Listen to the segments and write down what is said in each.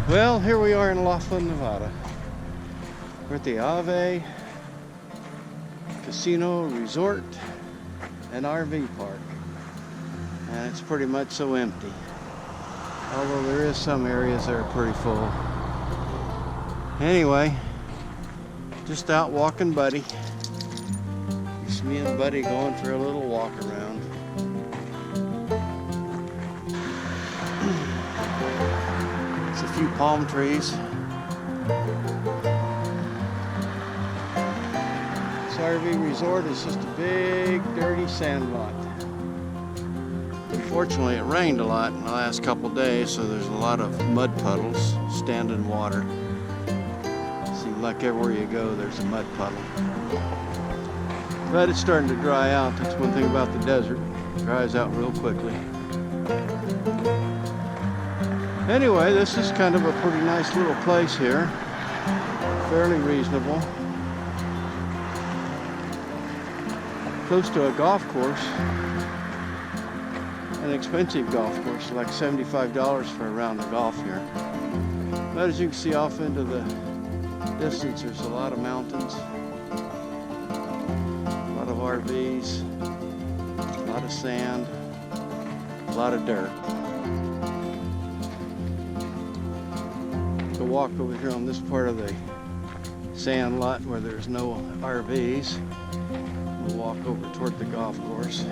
Well, here we are in Laughlin, Nevada. We're at the Ave Casino Resort and RV Park. And it's pretty much so empty. Although there is some areas that are pretty full. Anyway, just out walking Buddy. Just me and Buddy going for a little walk around. It's a few palm trees. This RV resort is just a big, dirty sand lot. Unfortunately, it rained a lot in the last couple days, so there's a lot of mud puddles, standing water. Seems like everywhere you go, there's a mud puddle. But it's starting to dry out. That's one thing about the desert. It dries out real quickly. Anyway, this is kind of a pretty nice little place here. Fairly reasonable. Close to a golf course. An expensive golf course, like $75 for a round of golf here. But as you can see off into the distance, there's a lot of mountains, a lot of RVs, a lot of sand, a lot of dirt. To walk over here on this part of the sand lot where there's no RVs, we'll walk over toward the golf course.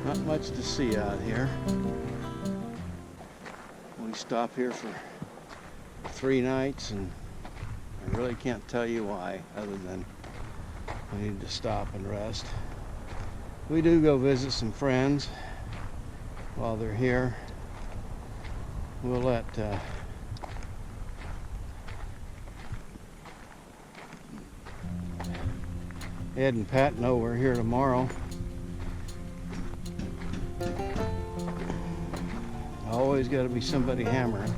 Not much to see out here. We stopped here for 3 nights and I really can't tell you why, other than we need to stop and rest. We do go visit some friends while they're here. We'll let Ed and Pat know we're here tomorrow. Always got to be somebody hammering.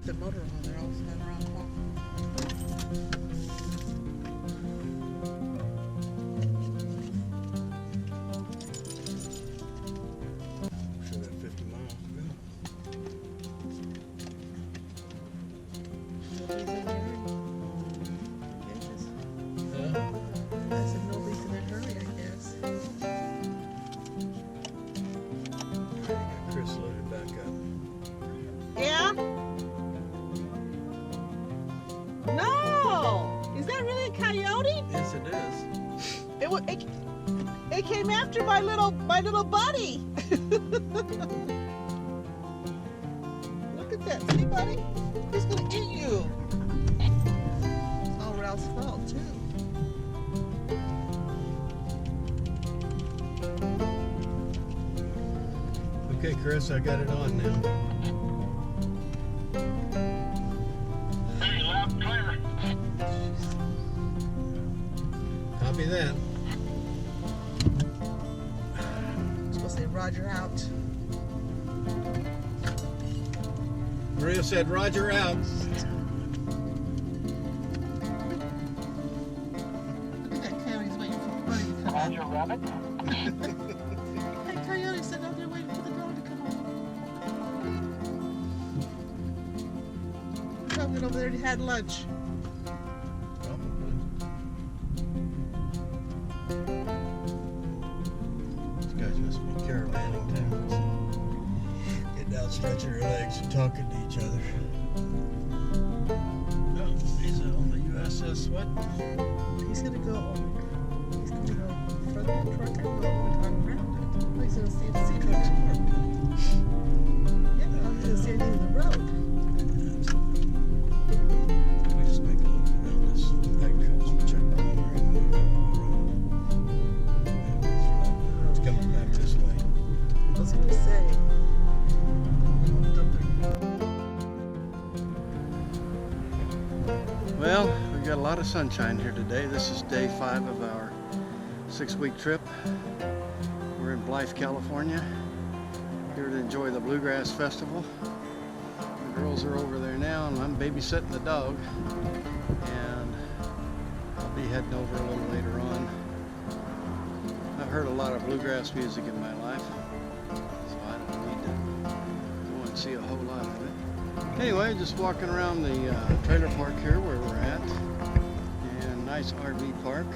The motor on there all spin around the wall. Sure that 50 miles to go. Nobody's in a hurry. Yes. Yeah. I said nobody's in a hurry, I guess. I got Chris loaded back up. Yeah? No! Is that really a coyote? Yes, it is. It came after my little buddy. Look at that, see, buddy? He's gonna eat you. It's all Ralph's fault too. Okay, Chris, I got it on now. Hey, loud and clear. Copy that. I'm supposed to say Roger out. Maria said, Roger out. Look at that coyote's waiting for Buddy to come Roger in. Rabbit. That coyote said out there waiting for the dog to come home. Probably over there and had lunch. Probably. These guys must be caravanning towns. Getting out, stretching their legs and talking to each other. Oh, he's on the USS what? He's gonna go further the truck and go over and talk around it. He's gonna see the sea trucks parked. Yeah, I'm gonna see it in the road. We just make a loop around this agricultural checkpoint here and then go around. It's coming back this way. I was gonna say. Well, we've got a lot of sunshine here today. This is day 5 of our 6-week trip. We're in Blythe, California, here to enjoy the Bluegrass Festival. The girls are over there now, and I'm babysitting the dog. And I'll be heading over a little later on. I've heard a lot of bluegrass music in my life, so I don't need to go and see a whole lot of it. Anyway, just walking around the trailer park here where we're at, and nice RV park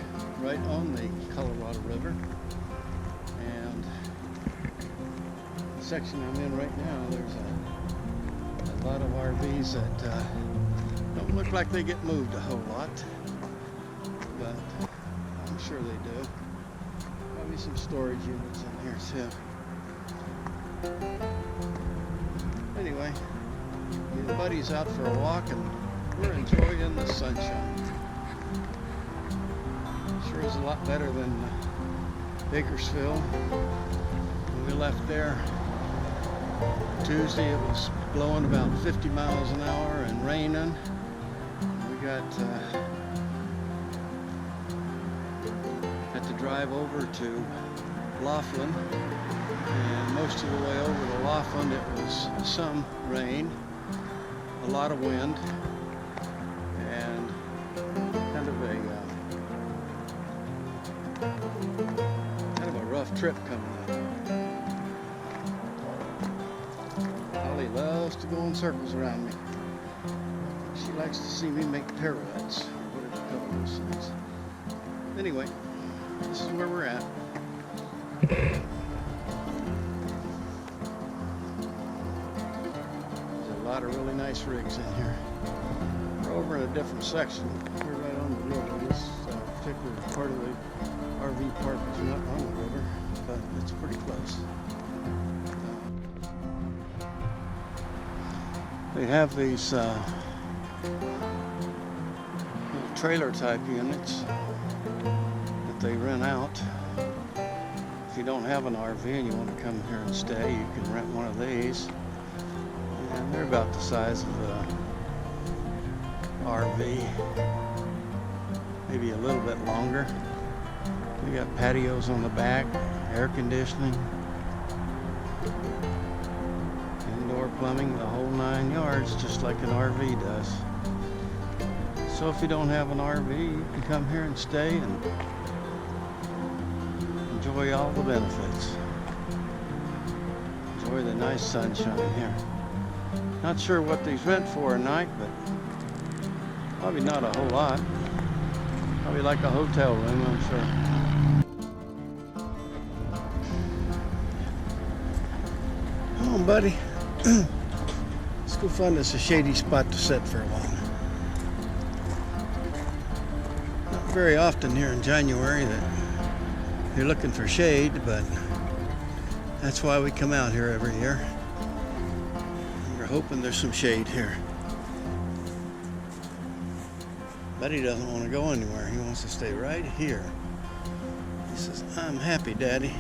right on the Colorado River. And the section I'm in right now, there's a lot of RVs that don't look like they get moved a whole lot, but I'm sure they do. Probably some storage units in here too. Anyway, me and the buddies out for a walk, and we're enjoying the sunshine. Sure is a lot better than Bakersfield. When we left there Tuesday, it was blowing about 50 miles an hour and raining. We had to drive over to Laughlin, and most of the way over to Laughlin it was some rain, a lot of wind, and kind of a rough trip coming up. Holly loves to go in circles around me. She likes to see me make pirouettes, or whatever you call those things. Anyway, this is where we're at. There's a lot of really nice rigs in here. We're over in a different section. We're right on the river. This particular part of the RV park is not on the river, but it's pretty close. They have these little trailer type units that they rent out. If you don't have an RV and you want to come here and stay, you can rent one of these. And they're about the size of a RV, maybe a little bit longer. We got patios on the back, air conditioning, indoor plumbing, the whole 9 yards, just like an RV does. So if you don't have an RV, you can come here and stay and enjoy all the benefits. Enjoy the nice sunshine here. Not sure what these rent for a night, but probably not a whole lot. Probably like a hotel room, I'm sure. Come on, buddy. Let's go find us a shady spot to sit for a while. Not very often here in January that you're looking for shade, but that's why we come out here every year. We're hoping there's some shade here. Buddy doesn't want to go anywhere. He wants to stay right here. He says, "I'm happy, Daddy."